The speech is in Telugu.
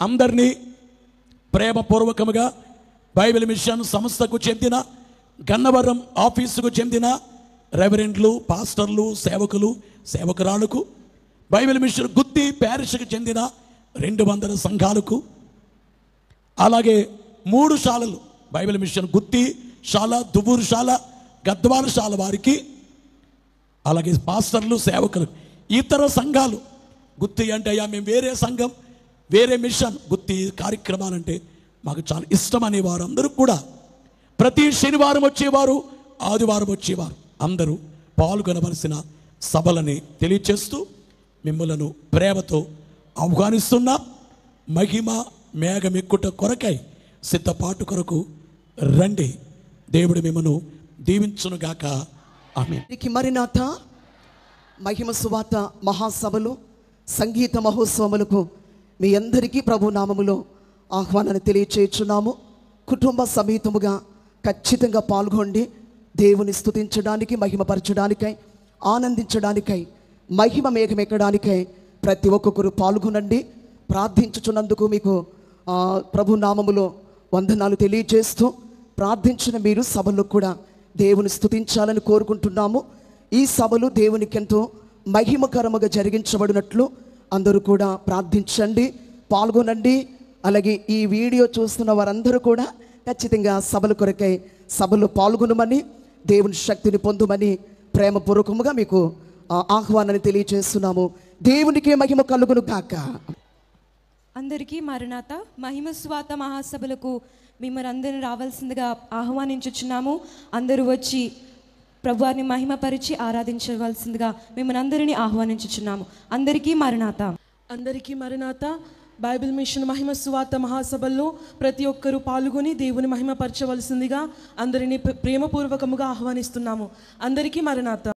అందరినీ ప్రేమపూర్వకముగా బైబిల్ మిషన్ సంస్థకు చెందిన, గన్నవరం ఆఫీసుకు చెందిన రెవరెండ్లు, పాస్టర్లు, సేవకులు, సేవకురాలకు, బైబిల్ మిషన్ గుత్తి ప్యారిష్కు చెందిన 200 సంఘాలకు, అలాగే 3 శాలలు బైబిల్ మిషన్ గుత్తి శాల, దువ్వూరు శాల, గద్వాల శాల వారికి, అలాగే పాస్టర్లు, సేవకులు, ఇతర సంఘాలు. గుత్తి అంటే అయ్యా మేము వేరే సంఘం, వేరే మిషన్, గుత్తి కార్యక్రమాలంటే మాకు చాలా ఇష్టం అనే వారు అందరూ కూడా ప్రతి శనివారం వచ్చేవారు, ఆదివారం వచ్చేవారు అందరూ పాల్గొనవలసిన సభలని తెలియచేస్తూ మిమ్మలను ప్రేమతో ఆహ్వానిస్తున్నాం. మహిమ మేఘమెక్కుట కొరకై సిద్ధపాటు కొరకు రండి. దేవుడు మిమ్మను దీవించునుగాక. ఆమేన్. మరినాథ మహిమ సువార్త మహాసభలు, సంగీత మహోత్సవములకు మీ అందరికీ ప్రభు నామములో ఆహ్వానాన్ని తెలియచేయుచున్నాము. కుటుంబ సమేతముగా ఖచ్చితంగా పాల్గొండి. దేవుని స్తుతించడానికి, మహిమపరచడానికై, ఆనందించడానికై, మహిమ మేఘం ఎక్కడానికై ప్రతి ఒక్కొక్కరు పాల్గొనండి. ప్రార్థించుచున్నందుకు మీకు ప్రభు నామములో వందనాలు తెలియజేస్తూ, ప్రార్థించిన మీరు సభలో కూడా దేవుని స్తుతించాలని కోరుకుంటున్నాము. ఈ సభలు దేవునికి ఎంతో మహిమకరముగా జరిగించబడినట్లు అందరూ కూడా ప్రార్థించండి, పాల్గొనండి. అలాగే ఈ వీడియో చూస్తున్న వారందరూ కూడా ఖచ్చితంగా సభల కొరకై సభలో పాల్గొనమని, దేవుని శక్తిని పొందుమని ప్రేమపూర్వకముగా మీకు ఆహ్వానాన్ని తెలియజేస్తున్నాము. దేవునికి మహిమ కలుగును గాక. అందరికీ మరణాత మహిమ సువార్త మహాసభలకు మిమ్మల్ని అందరిని రావాల్సిందిగా ఆహ్వానించుచున్నాము. అందరూ వచ్చి ప్రభువారిని మహిమపరిచి ఆరాధించవలసిందిగా మిమ్మల్ని అందరినీ ఆహ్వానించుచున్నాము. అందరికీ మరణాత. అందరికీ మరణాత. బైబిల్ మిషన్ మహిమ సువార్త మహాసభల్లో ప్రతి ఒక్కరూ పాల్గొని దేవుని మహిమపరచవలసిందిగా అందరినీ ప్రేమపూర్వకముగా ఆహ్వానిస్తున్నాము. అందరికీ మరణాత.